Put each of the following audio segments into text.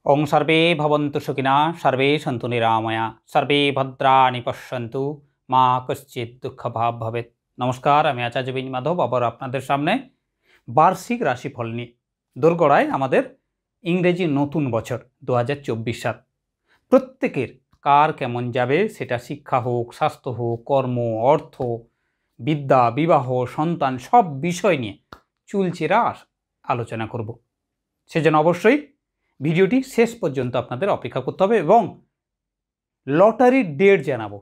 ओं सर्वे भवन्तु सुखिनः सर्वे सन्तु निरामया सर्वे भद्राणि पश्यन्तु मा कश्चित् दुःखभाग् भवेत्। नमस्कार, আমি আচার্য বিন মাধব আবার আপনাদের সামনে বার্ষিক রাশিফল নিয়ে। দোরগোড়ায় আমাদের ইংরেজি নতুন বছর 2024 সাল। প্রত্যেকের কার কেমন যাবে সেটা শিক্ষা হোক, স্বাস্থ্য হোক, কর্ম, অর্থ, বিদ্যা, বিবাহ, সন্তান সব বিষয় নিয়ে চুলচেরা আলোচনা করব। সেজন্য অবশ্যই ভিডিওটি শেষ পর্যন্ত আপনাদের অপেক্ষা করতে হবে এবং লটারির ডেট জানাবো,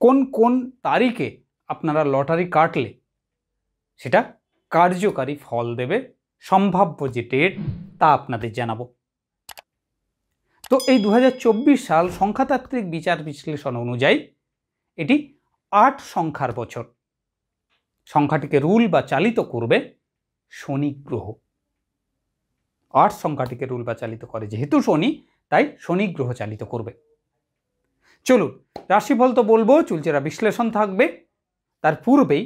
কোন কোন তারিখে আপনারা লটারি কাটলে সেটা কার্যকারী ফল দেবে, সম্ভাব্য যে ডেট তা আপনাদের জানাবো। তো এই 2024 সাল সংখ্যাতাত্ত্বিক বিচার বিশ্লেষণ অনুযায়ী এটি 8 সংখ্যার বছর। সংখ্যাটিকে রুল বা চালিত করবে শনি গ্রহ। 8 সংখ্যাটিকে রুল বা চালিত করে যেহেতু শনি, তাই শনি গ্রহ চালিত করবে। চলুন রাশিফল তো বলবো, চুলচেরা বিশ্লেষণ থাকবে। তার পূর্বেই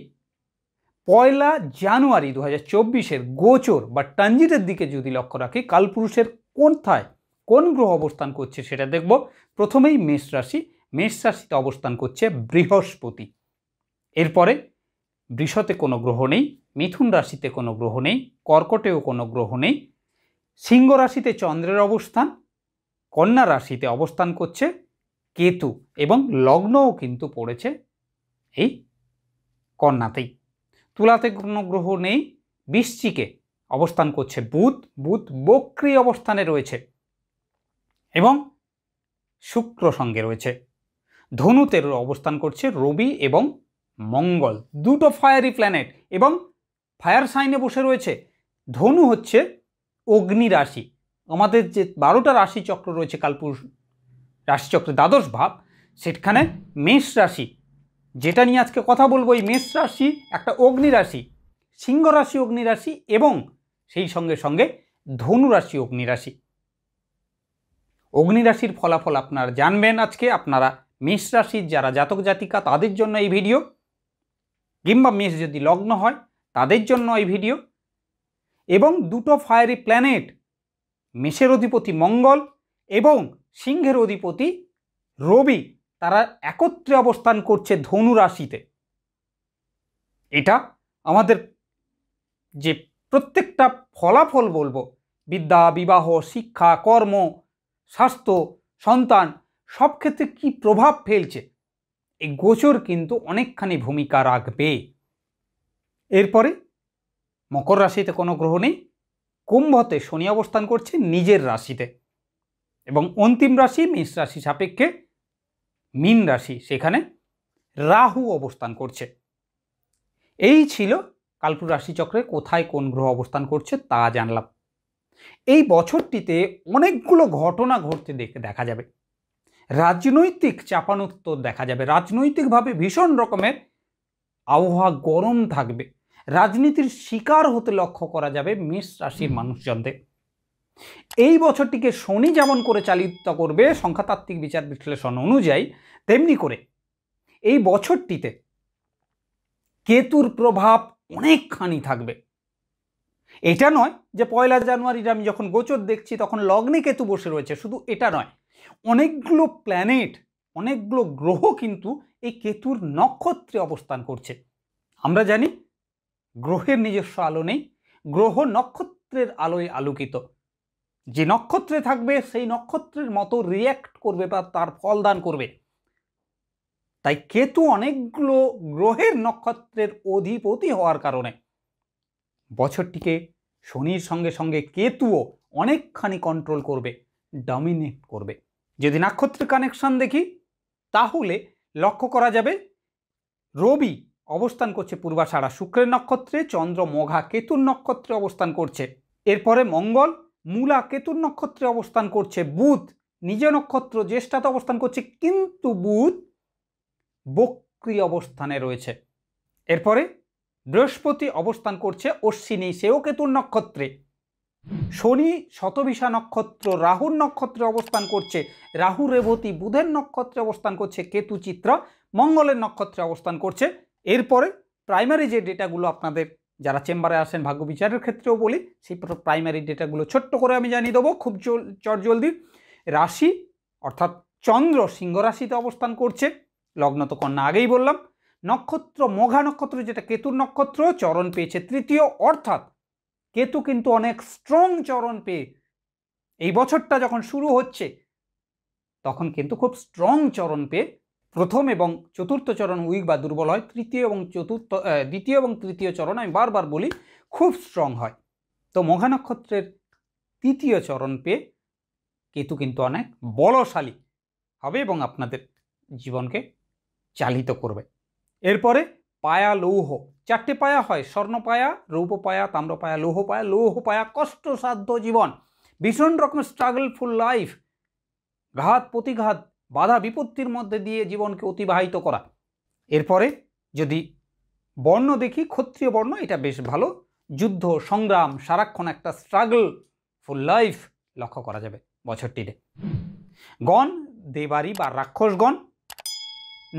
1 জানুয়ারি 2024-এর গোচর বা ট্রানজিটের দিকে যদি লক্ষ্য রাখি, কালপুরুষের কোথায় কোন গ্রহ অবস্থান করছে সেটা দেখব। প্রথমেই মেষ রাশি, মেষ রাশিতে অবস্থান করছে বৃহস্পতি। এরপরে বৃষতে কোনো গ্রহ নেই, মিথুন রাশিতে কোনো গ্রহ নেই, কর্কটেও কোনো গ্রহ নেই, সিংহ রাশিতে চন্দ্রের অবস্থান, কন্যা রাশিতে অবস্থান করছে কেতু এবং লগ্নও কিন্তু পড়েছে এই কন্যাতেই। তুলাতে কোনো গ্রহ নেই, বৃশ্চিকে অবস্থান করছে বুধ, বুধ বক্রী অবস্থানে রয়েছে এবং শুক্র সঙ্গে রয়েছে। ধনুতে অবস্থান করছে রবি এবং মঙ্গল, দুটো ফায়ারি প্ল্যানেট এবং ফায়ার সাইনে বসে রয়েছে। ধনু হচ্ছে অগ্নি রাশি। আমাদের যে 12টা রাশিচক্র রয়েছে কালপুরুষ রাশিচক্রের দ্বাদশ ভাব, সেখানে মেষ রাশি যেটা নিয়ে আজকে কথা বলবো, এই মেষ রাশি একটা অগ্নি রাশি, সিংহ রাশি অগ্নি রাশি এবং সেই সঙ্গে সঙ্গে ধনু রাশি অগ্নি রাশি। অগ্নি রাশির ফলাফল আপনারা জানবেন আজকে। আপনারা মেষ রাশির যারা জাতক জাতিকা তাদের জন্য এই ভিডিও, কিংবা মেষ যদি লগ্ন হয় তাদের জন্য এই ভিডিও। এবং দুটো ফায়ারি প্ল্যানেট, মেষের অধিপতি মঙ্গল এবং সিংহের অধিপতি রবি, তারা একত্রে অবস্থান করছে ধনু রাশিতে। এটা আমাদের যে প্রত্যেকটা ফলাফল বলবো, বিদ্যা, বিবাহ, শিক্ষা, কর্ম, স্বাস্থ্য, সন্তান সব ক্ষেত্রে কি প্রভাব ফেলছে, এই গোচর কিন্তু অনেকখানি ভূমিকা রাখবে। এরপরে মকর রাশিতে কোনো গ্রহ নেই, কুম্ভতে শনি অবস্থান করছে নিজের রাশিতে এবং অন্তিম রাশি মেষ রাশি সাপেক্ষে মীন রাশি, সেখানে রাহু অবস্থান করছে। এই ছিল কালপুরুষ রাশিচক্রে কোথায় কোন গ্রহ অবস্থান করছে তা জানলাম। এই বছরটিতে অনেকগুলো ঘটনা ঘটতে দেখা যাবে। রাজনৈতিক চাপানোত্তর দেখা যাবে, রাজনৈতিকভাবে ভীষণ রকমের আবহাওয়া গরম থাকবে, রাজনীতির শিকার হতে লক্ষ্য করা যাবে মেষ রাশির মানুষজনদের। এই বছরটিকে শনি যেমন করে চালিত করবে সংখ্যাতাত্ত্বিক বিচার বিশ্লেষণ অনুযায়ী, তেমনি করে এই বছরটিতে কেতুর প্রভাব অনেকখানি থাকবে। এটা নয় যে 1 জানুয়ারির আমি যখন গোচর দেখছি তখন লগ্নে কেতু বসে রয়েছে, শুধু এটা নয়, অনেকগুলো প্ল্যানেট, অনেকগুলো গ্রহ কিন্তু এই কেতুর নক্ষত্রে অবস্থান করছে। আমরা জানি গ্রহের নিজস্ব আলো নেই, গ্রহ নক্ষত্রের আলোয় আলোকিত। যে নক্ষত্রে থাকবে সেই নক্ষত্রের মতো রিয়্যাক্ট করবে বা তার ফলদান করবে। তাই কেতু অনেকগুলো গ্রহের নক্ষত্রের অধিপতি হওয়ার কারণে বছরটিকে শনির সঙ্গে সঙ্গে কেতুও অনেকখানি কন্ট্রোল করবে, ডমিনেট করবে। যদি নক্ষত্রের কানেকশন দেখি তাহলে লক্ষ্য করা যাবে রবি অবস্থান করছে পূর্বাষাঢ়া শুক্রের নক্ষত্রে, চন্দ্র মঘা কেতুর নক্ষত্রে অবস্থান করছে। এরপরে মঙ্গল মূলা কেতুর নক্ষত্রে অবস্থান করছে, বুধ নিজ নক্ষত্র জ্যেষ্ঠাতে অবস্থান করছে, কিন্তু বুধ বক্রী অবস্থানে রয়েছে। এরপরে বৃহস্পতি অবস্থান করছে অশ্বিনী, সেও কেতুর নক্ষত্রে। শনি শতবিশা নক্ষত্র রাহুর নক্ষত্রে অবস্থান করছে, রাহু রেবতী বুধের নক্ষত্রে অবস্থান করছে, কেতু চিত্রা মঙ্গলের নক্ষত্রে অবস্থান করছে। এরপরে প্রাইমারি যে ডেটাগুলো আপনাদের যারা চেম্বারে আসেন ভাগ্য বিচারের ক্ষেত্রেও বলি, সেই প্রাইমারি ডেটাগুলো ছোট্ট করে আমি জানিয়ে দেবো খুব চটজলদি। রাশি অর্থাৎ চন্দ্র সিংহ রাশিতে অবস্থান করছে, লগ্ন তো কন্যা আগেই বললাম। নক্ষত্র মঘা নক্ষত্র, যেটা কেতুর নক্ষত্র, চরণ পেয়েছে তৃতীয়, অর্থাৎ কেতু কিন্তু অনেক স্ট্রং চরণ পেয়ে এই বছরটা যখন শুরু হচ্ছে তখন কিন্তু খুব স্ট্রং চরণ পেয়ে প্রথম এবং চতুর্থ চরণ উইক বা দুর্বল হয়, দ্বিতীয় এবং তৃতীয় চরণ আমি বারবার বলি খুব স্ট্রং হয়। তো মঘা নক্ষত্রের তৃতীয় চরণ পেয়ে কেতু কিন্তু অনেক বলশালী হবে এবং আপনাদের জীবনকে চালিত করবে। এরপরে পায়া লৌহ, 4টে পায়া হয়, স্বর্ণ পায়া, রৌপ্য পায়া, তাম্র পায়া, লৌহ পায়া। লৌহ পায়া কষ্টসাধ্য জীবন, ভীষণ রকম স্ট্রাগলফুল লাইফ, ঘাত প্রতিঘাত বাধা বিপত্তির মধ্যে দিয়ে জীবনকে অতিবাহিত করা। এরপরে যদি বর্ণ দেখি, ক্ষত্রিয় বর্ণ, এটা বেশ ভালো, যুদ্ধ সংগ্রাম, সারাক্ষণ একটা স্ট্রাগলফুল লাইফ লক্ষ্য করা যাবে বছরটিতে। গণ দেবারি বা রাক্ষসগণ,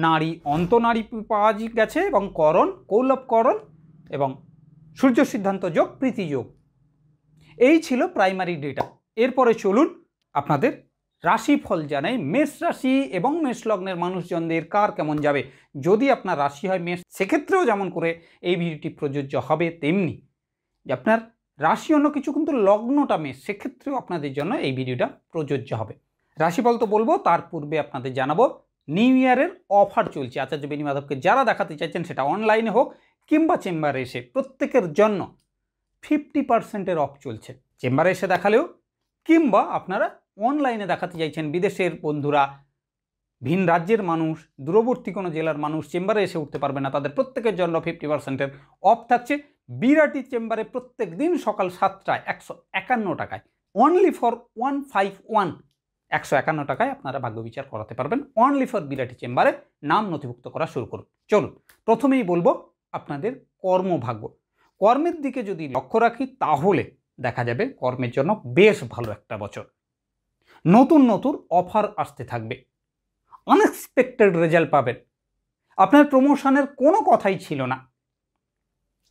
নারী অন্তনারী পাওয়া গেছে এবং করণ কৌলভকরণ এবং সূর্য সিদ্ধান্ত যোগ, প্রীতি যোগ। এই ছিল প্রাইমারি ডেটা। এরপরে চলুন আপনাদের রাশিফল জানাই। মেষ রাশি এবং মেষ লগ্নের মানুষজনদের কার কেমন যাবে। যদি আপনার রাশি হয় মেষ, সেক্ষেত্রেও যেমন করে এই ভিডিওটি প্রযোজ্য হবে, তেমনি যে আপনার রাশি অন্য কিছু কিন্তু লগ্নটা মেষ, সেক্ষেত্রেও আপনাদের জন্য এই ভিডিওটা প্রযোজ্য হবে। রাশিফল তো বলবো, তার পূর্বে আপনাদের জানাবো নিউ ইয়ারের অফার চলছে আচার্য বেণী মাধবকে যারা দেখাতে চাইছেন, সেটা অনলাইনে হোক কিংবা চেম্বারে এসে, প্রত্যেকের জন্য 50% অফ চলছে। চেম্বারে এসে দেখালেও কিংবা আপনারা অনলাইনে দেখাতে চাইছেন, বিদেশের বন্ধুরা, ভিন রাজ্যের মানুষ, দূরবর্তী কোনো জেলার মানুষ চেম্বারে এসে উঠতে পারবে না, তাদের প্রত্যেকের জন্য 50% অফ থাকছে। বিরাটি চেম্বারে প্রত্যেক দিন সকাল 7টায় 151 টাকায়, অনলি ফর 151, 151 টাকায় আপনারা ভাগ্য বিচার করাতে পারবেন অনলি ফর বিরাটি চেম্বারে। নাম নথিভুক্ত করা শুরু করুন। চলুন প্রথমেই বলবো আপনাদের কর্মভাগ্য। কর্মের দিকে যদি লক্ষ্য রাখি তাহলে দেখা যাবে কর্মের জন্য বেশ ভালো একটা বছর। নতুন নতুন অফার আসতে থাকবে, আনএক্সপেক্টেড রেজাল্ট পাবেন, আপনার প্রমোশনের কোনো কথাই ছিল না,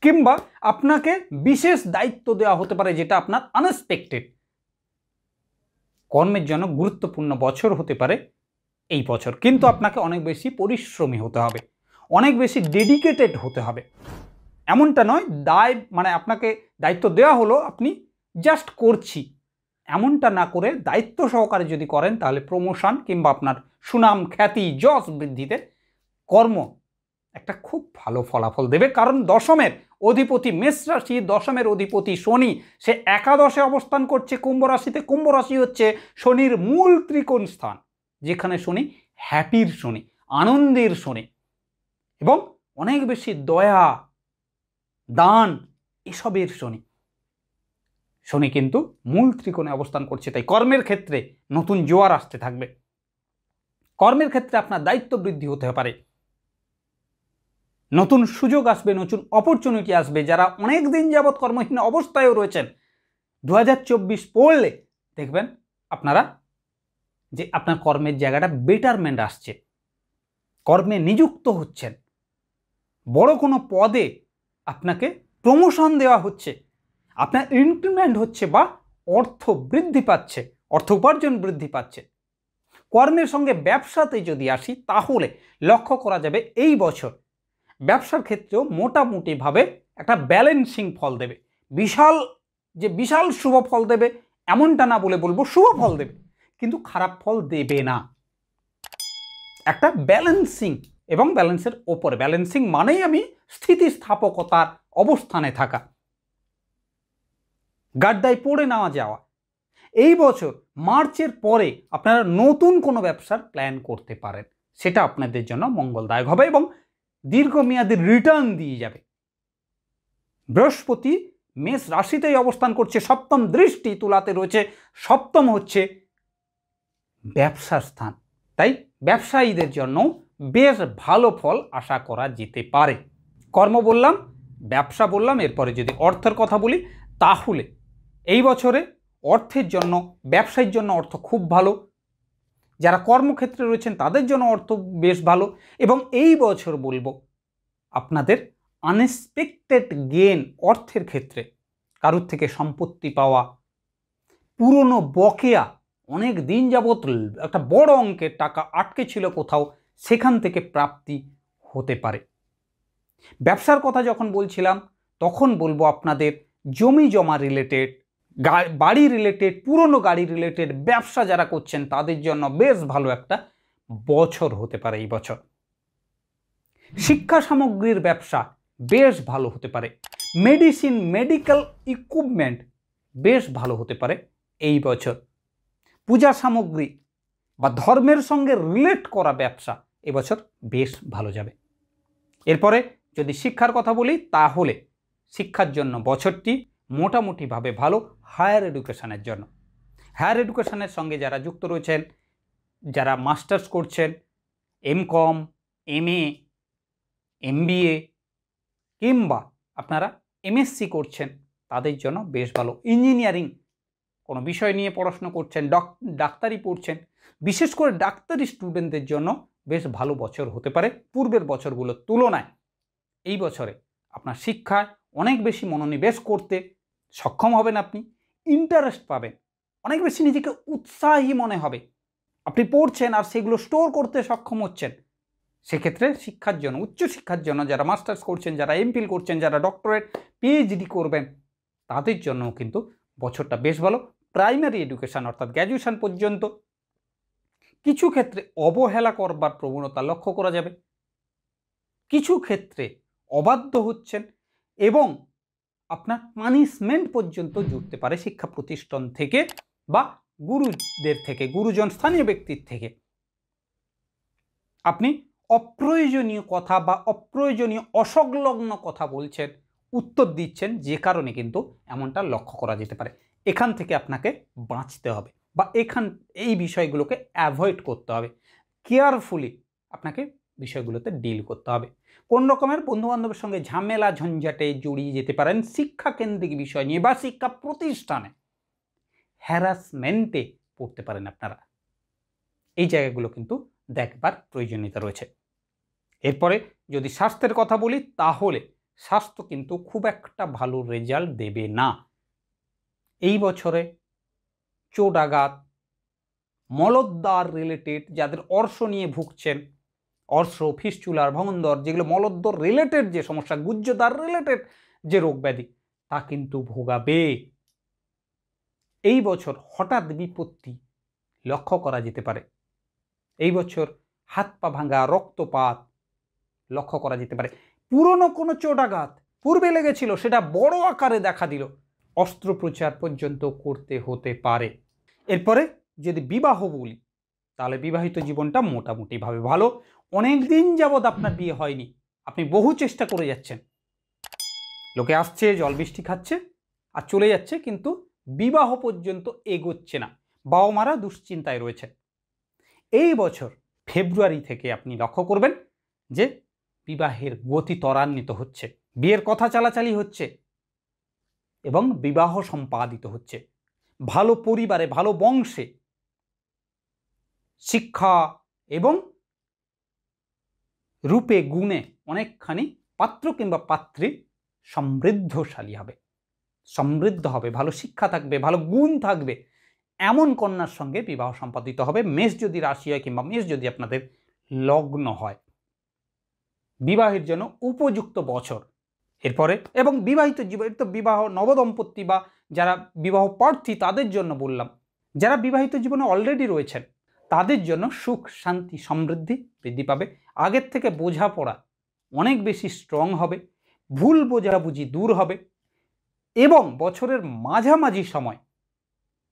কিংবা আপনাকে বিশেষ দায়িত্ব দেওয়া হতে পারে যেটা আপনার আনএক্সপেক্টেড। কর্মের জন্য গুরুত্বপূর্ণ বছর হতে পারে এই বছর, কিন্তু আপনাকে অনেক বেশি পরিশ্রমী হতে হবে, অনেক বেশি ডেডিকেটেড হতে হবে। এমনটা নয় মানে আপনাকে দায়িত্ব দেওয়া হলো আপনি জাস্ট করছি, এমনটা না করে দায়িত্ব সহকারে যদি করেন তাহলে প্রমোশন কিংবা আপনার সুনাম খ্যাতি যশ বৃদ্ধিতে কর্ম একটা খুব ভালো ফলাফল দেবে। কারণ দশমের অধিপতি মেষ রাশি, দশমের অধিপতি শনি, সে একাদশে অবস্থান করছে কুম্ভ রাশিতে। কুম্ভ রাশি হচ্ছে শনির মূল ত্রিকোণ স্থান, যেখানে শনি হ্যাপির শনি, আনন্দের শনি এবং অনেক বেশি দয়া দান এসবের শনি। শনি কিন্তু মূল ত্রিকোণে অবস্থান করছে, তাই কর্মের ক্ষেত্রে নতুন জোয়ার আসতে থাকবে। কর্মের ক্ষেত্রে আপনার দায়িত্ব বৃদ্ধি হতে পারে, নতুন সুযোগ আসবে, নতুন অপরচুনিটি আসবে। যারা অনেক দিন যাবৎ কর্মহীন অবস্থায়ও রয়েছেন, 2024 পড়লে দেখবেন আপনারা যে আপনার কর্মের জায়গাটা বেটারমেন্ট আসছে, কর্মে নিযুক্ত হচ্ছেন, বড় কোনো পদে আপনাকে প্রমোশন দেওয়া হচ্ছে, আপনার ইনক্রিমেন্ট হচ্ছে বা অর্থ বৃদ্ধি পাচ্ছে, অর্থ উপার্জন বৃদ্ধি পাচ্ছে। কর্মের সঙ্গে ব্যবসাতে যদি আসি তাহলে লক্ষ্য করা যাবে এই বছর ব্যবসার ক্ষেত্রেও মোটামুটিভাবে একটা ব্যালেন্সিং ফল দেবে। বিশাল শুভ ফল দেবে এমনটা না বলে বলবো, শুভ ফল দেবে কিন্তু খারাপ ফল দেবে না। একটা ব্যালেন্সিং এবং ব্যালেন্সের ওপরে, ব্যালেন্সিং মানেই আমি স্থিতিস্থাপকতার অবস্থানে থাকা, গাড্ডায় পড়ে নেওয়া যাওয়া। এই বছর মার্চের পরে আপনারা নতুন কোনো ব্যবসার প্ল্যান করতে পারেন, সেটা আপনাদের জন্য মঙ্গলদায়ক হবে এবং দীর্ঘমেয়াদী রিটার্ন দিয়ে যাবে। বৃহস্পতি মেষ রাশিতেই অবস্থান করছে, সপ্তম দৃষ্টি তুলাতে রয়েছে, সপ্তম হচ্ছে ব্যবসার স্থান, তাই ব্যবসায়ীদের জন্য বেশ ভালো ফল আশা করা যেতে পারে। কর্ম বললাম, ব্যবসা বললাম, এরপরে যদি অর্থের কথা বলি তাহলে এই বছরে অর্থের জন্য, ব্যবসায়ীর জন্য অর্থ খুব ভালো, যারা কর্মক্ষেত্রে রয়েছেন তাদের জন্য অর্থ বেশ ভালো। এবং এই বছর বলবো আপনাদের আনএক্সপেক্টেড গেন, অর্থের ক্ষেত্রে কারোর থেকে সম্পত্তি পাওয়া, পুরনো বকেয়া, অনেক দিন যাবৎ একটা বড় অঙ্কের টাকা আটকে ছিল কোথাও, সেখান থেকে প্রাপ্তি হতে পারে। ব্যবসার কথা যখন বলছিলাম তখন বলবো আপনাদের জমি জমা রিলেটেড, বাড়ি রিলেটেড, পুরনো গাড়ি রিলেটেড ব্যবসা যারা করছেন তাদের জন্য বেশ ভালো একটা বছর হতে পারে এই বছর। শিক্ষা সামগ্রীর ব্যবসা বেশ ভালো হতে পারে। মেডিসিন, মেডিকেল ইকুইপমেন্ট বেশ ভালো হতে পারে এই বছর। পূজা সামগ্রী বা ধর্মের সঙ্গে রিলেট করা ব্যবসা এবছর বেশ ভালো যাবে। এরপরে যদি শিক্ষার কথা বলি তাহলে শিক্ষার জন্য বছরটি মোটামুটিভাবে ভালো হায়ার এডুকেশনের জন্য। হায়ার এডুকেশনের সঙ্গে যারা যুক্ত রয়েছেন, যারা মাস্টার্স করছেন, এমকম, এমএ, এমবিএ কিংবা আপনারা এমএসসি করছেন তাদের জন্য বেশ ভালো। ইঞ্জিনিয়ারিং কোনো বিষয় নিয়ে পড়াশোনা করছেন, ডাক্তারি পড়ছেন, বিশেষ করে ডাক্তারি স্টুডেন্টদের জন্য বেশ ভালো বছর হতে পারে পূর্বের বছরগুলোর তুলনায়। এই বছরে আপনার শিক্ষায় অনেক বেশি মনোনিবেশ করতে সক্ষম হবেন, আপনি ইন্টারেস্ট পাবেন, অনেক বেশি নিজেকে উৎসাহী মনে হবে। আপনি পড়ছেন আর সেগুলো স্টোর করতে সক্ষম হচ্ছেন। সেক্ষেত্রে শিক্ষার জন্য, উচ্চশিক্ষার জন্য যারা মাস্টার্স করছেন, যারা এমফিল করছেন, যারা ডক্টরেট, পিএইচডি করবেন তাদের জন্যও কিন্তু বছরটা বেশ ভালো। প্রাইমারি এডুকেশন অর্থাৎ গ্র্যাজুয়েশন পর্যন্ত কিছু ক্ষেত্রে অবহেলা করবার প্রবণতা লক্ষ্য করা যাবে, কিছু ক্ষেত্রে অবাধ্য হচ্ছেন এবং আপনার পানিশমেন্ট পর্যন্ত জুটতে পারে শিক্ষা প্রতিষ্ঠান থেকে বা গুরুদের থেকে, গুরুজন স্থানীয় ব্যক্তির থেকে। আপনি অপ্রয়োজনীয় কথা বা অপ্রয়োজনীয় অসংলগ্ন কথা বলছেন, উত্তর দিচ্ছেন, যে কারণে কিন্তু এমনটা লক্ষ্য করা যেতে পারে। এখান থেকে আপনাকে বাঁচতে হবে বা এই বিষয়গুলোকে অ্যাভয়েড করতে হবে, কেয়ারফুলি আপনাকে বিষয়গুলোতে ডিল করতে হবে। কোন রকমের বন্ধুবান্ধবের সঙ্গে ঝামেলা ঝঞ্ঝাটে জড়িয়ে যেতে পারেন শিক্ষা কেন্দ্রিক বিষয় নিয়ে বা শিক্ষা প্রতিষ্ঠানে হ্যারাসমেন্টে পড়তে পারেন আপনারা। এই জায়গাগুলো কিন্তু দেখবার প্রয়োজনীয়তা রয়েছে। এরপরে যদি স্বাস্থ্যের কথা বলি তাহলে স্বাস্থ্য কিন্তু খুব একটা ভালো রেজাল্ট দেবে না এই বছরে। চোটাঘাত, মলদ্বার রিলেটেড যাদের অর্শ নিয়ে ভুগছেন, অর্শ, ফিস্চুলার, ভঙ্গন্দর, যেগুলো মলদ্বার রিলেটেড যে সমস্যা, গুহ্যদ্বার রিলেটেড যে রোগ ব্যাধি, তা কিন্তু ভোগাবে। এই বছর হঠাৎ বিপত্তি লক্ষ্য করা যেতে পারে। এই বছর হাত পা ভাঙা, রক্তপাত লক্ষ্য করা যেতে পারে। পুরনো কোনো চোটাঘাত পূর্বে লেগেছিল সেটা বড় আকারে দেখা দিল, অস্ত্রোপচার পর্যন্ত করতে হতে পারে। এরপরে যদি বিবাহ বলি তাহলে বিবাহিত জীবনটা মোটামুটিভাবে ভালো। অনেক দিন যাবৎ আপনার বিয়ে হয়নি, আপনি বহু চেষ্টা করে যাচ্ছেন, লোকে আসছে, জল বৃষ্টি খাচ্ছে আর চলে যাচ্ছে, কিন্তু বিবাহ পর্যন্ত এগোচ্ছে না, বাবা মারা দুশ্চিন্তায় রয়েছে। এই বছর ফেব্রুয়ারি থেকে আপনি লক্ষ্য করবেন যে বিবাহের গতি ত্বরান্বিত হচ্ছে, বিয়ের কথা চালাচালি হচ্ছে এবং বিবাহ সম্পাদিত হচ্ছে। ভালো পরিবারে, ভালো বংশে শিক্ষা এবং রূপে গুণে অনেকখানি পাত্র কিংবা পাত্রী সমৃদ্ধশালী হবে, সমৃদ্ধ হবে, ভালো শিক্ষা থাকবে, ভালো গুণ থাকবে, এমন কন্যার সঙ্গে বিবাহ সম্পাদিত হবে। মেষ যদি রাশি হয় কিংবা মেষ যদি আপনাদের লগ্ন হয়, বিবাহের জন্য উপযুক্ত বছর। এরপরে এবং বিবাহিত জীবন তো বিবাহ নবদম্পতি বা যারা বিবাহ প্রার্থী তাদের জন্য বললাম, যারা বিবাহিত জীবনে অলরেডি রয়েছেন তাদের জন্য সুখ, শান্তি, সমৃদ্ধি বৃদ্ধি পাবে। আগের থেকে বোঝাপড়া অনেক বেশি স্ট্রং হবে, ভুল বোঝাবুঝি দূর হবে এবং বছরের মাঝামাঝি সময়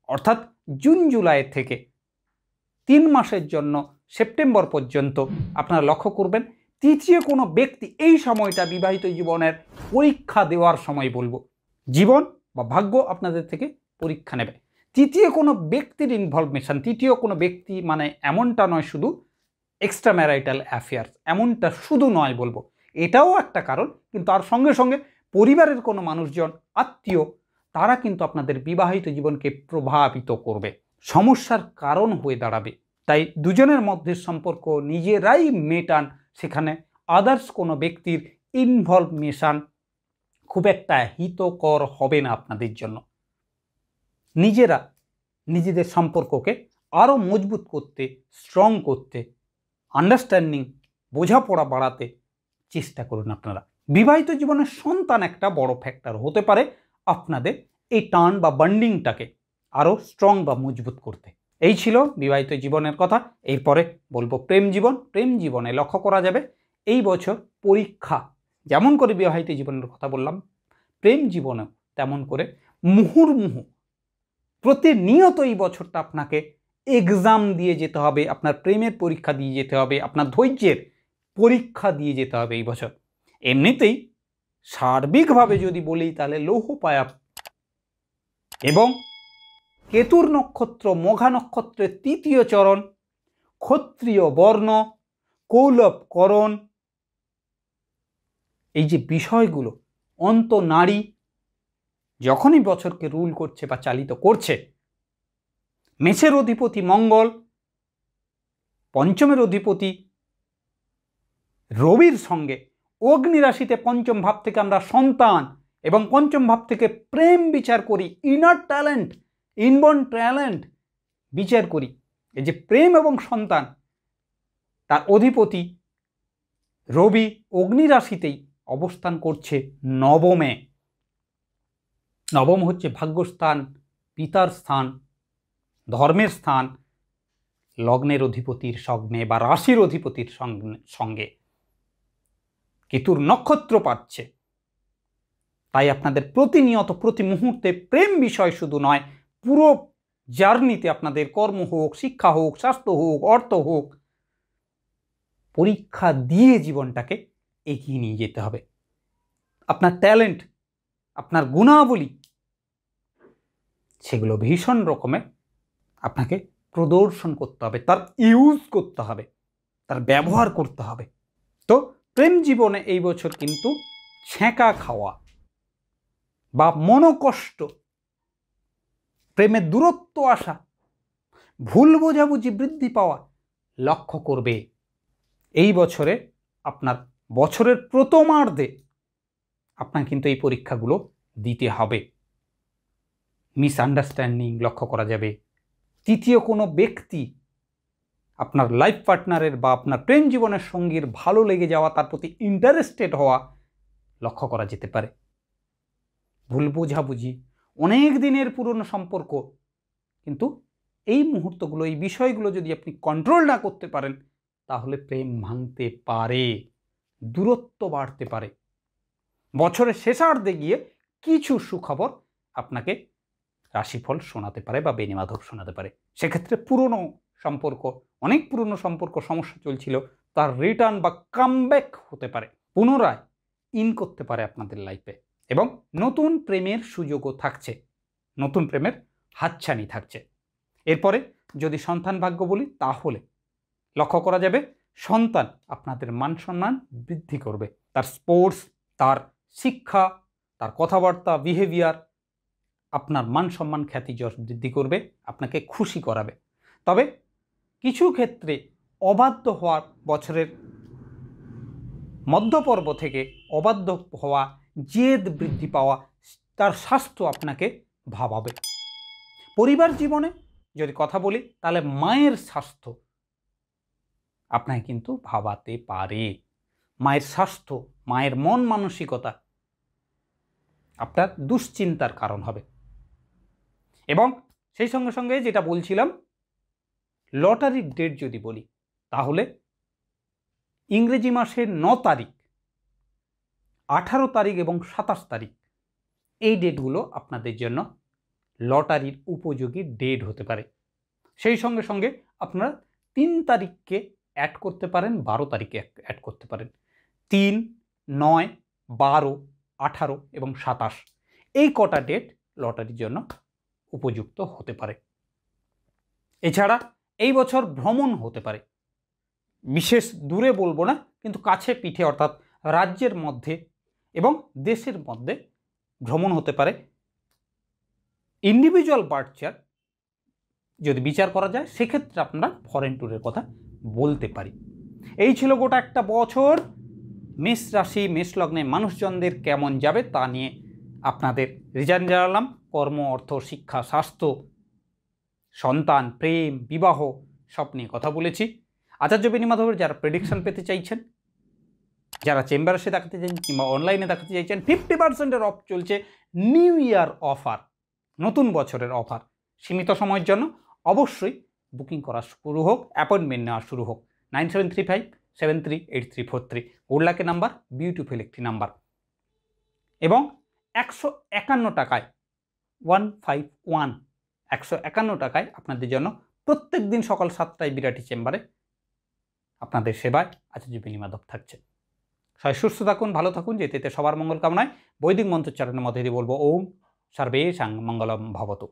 অর্থাৎ জুন জুলাই থেকে 3 মাসের জন্য সেপ্টেম্বর পর্যন্ত আপনারা লক্ষ্য করবেন তৃতীয় কোনো ব্যক্তি, এই সময়টা বিবাহিত জীবনের পরীক্ষা দেওয়ার সময় বলবো, জীবন বা ভাগ্য আপনাদের থেকে পরীক্ষা নেবে। তৃতীয় কোনো ব্যক্তির ইনভলভমেশন, তৃতীয় কোনো ব্যক্তি মানে এমনটা নয় শুধু এক্সট্রা ম্যারিটাল অ্যাফেয়ার্স, এমনটা শুধু নয় বলবো, এটাও একটা কারণ, কিন্তু তার সঙ্গে সঙ্গে পরিবারের কোনো মানুষজন, আত্মীয়, তারা কিন্তু আপনাদের বিবাহিত জীবনকে প্রভাবিত করবে, সমস্যার কারণ হয়ে দাঁড়াবে। তাই দুজনের মধ্যে সম্পর্ক নিজেরাই মেটান, সেখানে আদার্স কোনো ব্যক্তির ইনভলভমেশন খুব একটা হিতকর হবে না আপনাদের জন্য। নিজেরা নিজেদের সম্পর্ককে আরও মজবুত করতে, স্ট্রং করতে, আন্ডারস্ট্যান্ডিং, বোঝাপড়া বাড়াতে চেষ্টা করুন আপনারা। বিবাহিত জীবনের সন্তান একটা বড় ফ্যাক্টর হতে পারে আপনাদের এই টান বা বন্ডিংটাকে আরও স্ট্রং বা মজবুত করতে। এই ছিল বিবাহিত জীবনের কথা। এরপরে বলবো প্রেম জীবন। প্রেম জীবনে লক্ষ্য করা যাবে এই বছর পরীক্ষা, যেমন করে বিবাহিত জীবনের কথা বললাম, প্রেম জীবনেও তেমন করে মুহুর্মুহু প্রতিনিয়ত এই বছরটা আপনাকে এক্সাম দিয়ে যেতে হবে, আপনার প্রেমের পরীক্ষা দিয়ে যেতে হবে, আপনার ধৈর্যের পরীক্ষা দিয়ে যেতে হবে এই বছর। এমনিতেই সার্বিকভাবে যদি বলি তাহলে লৌহ পায়া এবং কেতুর নক্ষত্র মঘা নক্ষত্রের তৃতীয় চরণ, ক্ষত্রিয় বর্ণ, কৌলবকরণ, এই যে বিষয়গুলো অন্ত নারী যখনই বছরকে রুল করছে বা চালিত করছে, মেষের অধিপতি মঙ্গল, পঞ্চমের অধিপতি রবির সঙ্গে অগ্নি রাশিতে পঞ্চম ভাব থেকে আমরা সন্তান এবং পঞ্চম ভাব থেকে প্রেম বিচার করি, ইনার ট্যালেন্ট, ইনবর্ন ট্যালেন্ট বিচার করি। এই যে প্রেম এবং সন্তান, তার অধিপতি রবি অগ্নি রাশিতেই অবস্থান করছে নবমে। নবম হচ্ছে ভাগ্যস্থান, পিতার স্থান, ধর্মের স্থান, লগ্নের অধিপতির সঙ্গে বা রাশির অধিপতির সঙ্গে কেতুর নক্ষত্র পাচ্ছে। তাই আপনাদের প্রতিনিয়ত প্রতি মুহূর্তে প্রেম বিষয় শুধু নয়, পুরো জার্নিতে আপনাদের কর্ম হোক, শিক্ষা হোক, স্বাস্থ্য হোক, অর্থ হোক, পরীক্ষা দিয়ে জীবনটাকে এগিয়ে নিয়ে যেতে হবে। আপনার ট্যালেন্ট, আপনার গুণাবলী, সেগুলো ভীষণ রকমের আপনাকে প্রদর্শন করতে হবে, তার ইউজ করতে হবে, তার ব্যবহার করতে হবে। তো প্রেম জীবনে এই বছর কিন্তু ছ্যাঁকা খাওয়া বা মনোকষ্ট, প্রেমের দূরত্ব আসা, ভুল বোঝাবুঝি বৃদ্ধি পাওয়া লক্ষ্য করবে। এই বছরে আপনার বছরের প্রথমার্ধে আপনার কিন্তু এই পরীক্ষাগুলো দিতে হবে। মিসআন্ডারস্ট্যান্ডিং লক্ষ্য করা যাবে। তৃতীয় কোনো ব্যক্তি, আপনার লাইফ পার্টনারের বা আপনার প্রেম জীবনের সঙ্গীর ভালো লেগে যাওয়া, তার প্রতি ইন্টারেস্টেড হওয়া লক্ষ্য করা যেতে পারে। ভুল বোঝাবুঝি, অনেক দিনের পুরনো সম্পর্ক, কিন্তু এই মুহূর্তগুলো, এই বিষয়গুলো যদি আপনি কন্ট্রোল না করতে পারেন তাহলে প্রেম ভাঙতে পারে, দূরত্ব বাড়তে পারে। বছরের শেষার্ধে গিয়ে কিছু সুখবর আপনাকে রাশিফল শোনাতে পারে বা বেনিমাধব শোনাতে পারে। সেক্ষেত্রে পুরনো সম্পর্ক, অনেক পুরনো সম্পর্ক সমস্যা চলছিল, তার রিটার্ন বা কামব্যাক হতে পারে, পুনরায় ইন করতে পারে আপনাদের লাইফে, এবং নতুন প্রেমের সুযোগও থাকছে, নতুন প্রেমের হাতছানি থাকছে। এরপরে যদি সন্তান ভাগ্য বলি তাহলে লক্ষ্য করা যাবে সন্তান আপনাদের মান সম্মান বৃদ্ধি করবে। তার স্পোর্টস, তার শিক্ষা, তার কথাবার্তা, বিহেভিয়ার আপনার মান সম্মান খ্যাতি যশ বৃদ্ধি করবে, আপনাকে খুশি করাবে। তবে কিছু ক্ষেত্রে অবাধ্য হওয়ার, বছরের মধ্যপর্ব থেকে অবাধ্য হওয়া, জেদ বৃদ্ধি পাওয়া, তার স্বাস্থ্য আপনাকে ভাবাবে। পরিবার জীবনে যদি কথা বলি তাহলে মায়ের স্বাস্থ্য আপনাকে কিন্তু ভাবাতে পারে। মায়ের স্বাস্থ্য, মায়ের মন মানসিকতা আপনার দুশ্চিন্তার কারণ হবে। এবং সেই সঙ্গে সঙ্গে যেটা বলছিলাম, লটারির ডেট যদি বলি তাহলে ইংরেজি মাসের 9 তারিখ, 18 তারিখ এবং 27 তারিখ, এই ডেটগুলো আপনাদের জন্য লটারির উপযোগী ডেট হতে পারে। সেই সঙ্গে সঙ্গে আপনারা 3 তারিখকে অ্যাড করতে পারেন, 12 তারিখে অ্যাড করতে পারেন। 3, 9, 12, 18 এবং 27 এই কটা ডেট লটারির জন্য উপযুক্ত হতে পারে। এছাড়া এই বছর ভ্রমণ হতে পারে, বিশেষ দূরে বলবো না, কিন্তু কাছে পিঠে অর্থাৎ রাজ্যের মধ্যে এবং দেশের মধ্যে ভ্রমণ হতে পারে। ইন্ডিভিজুয়াল বার্থ চার্ট যদি বিচার করা যায় সেক্ষেত্রে আপনারা ফরেন ট্যুরের কথা বলতে পারি। এই ছিল গোটা একটা বছর মেষ রাশি মেষ লগ্নে মানুষজনদের কেমন যাবে তা নিয়ে আপনাদের রেজাল্ট জানালাম। কর্ম, অর্থ, শিক্ষা, স্বাস্থ্য, সন্তান, প্রেম, বিবাহ সব নিয়ে কথা বলেছি। আচার্য বেণী মাধবের যারা প্রেডিকশন পেতে চাইছেন, যারা চেম্বারে এসে দেখাতে চাইছেন কিংবা অনলাইনে দেখাতে চাইছেন, 50% অফ চলছে। নিউ ইয়ার অফার, নতুন বছরের অফার, সীমিত সময়ের জন্য। অবশ্যই বুকিং করা শুরু হোক, অ্যাপয়েন্টমেন্ট নেওয়া শুরু হোক। 9735738343 গোল্লাকে নাম্বার, বিউটিফুল একটি নাম্বার। এবং 151 টাকায় 151 টাকায় আপনাদের জন্য প্রত্যেক দিন সকাল 7টায় বিরাটি চেম্বারে আপনাদের সেবায় আচার্য বেণী মাধব থাকছে। সবাই সুস্থ থাকুন, ভালো থাকুন, যেতে সবার মঙ্গল কামনায় বৈদিক মন্ত্রোচ্চারণের মধ্যে দিয়ে বলবো ওম সর্বেষাং মঙ্গলম ভবতু।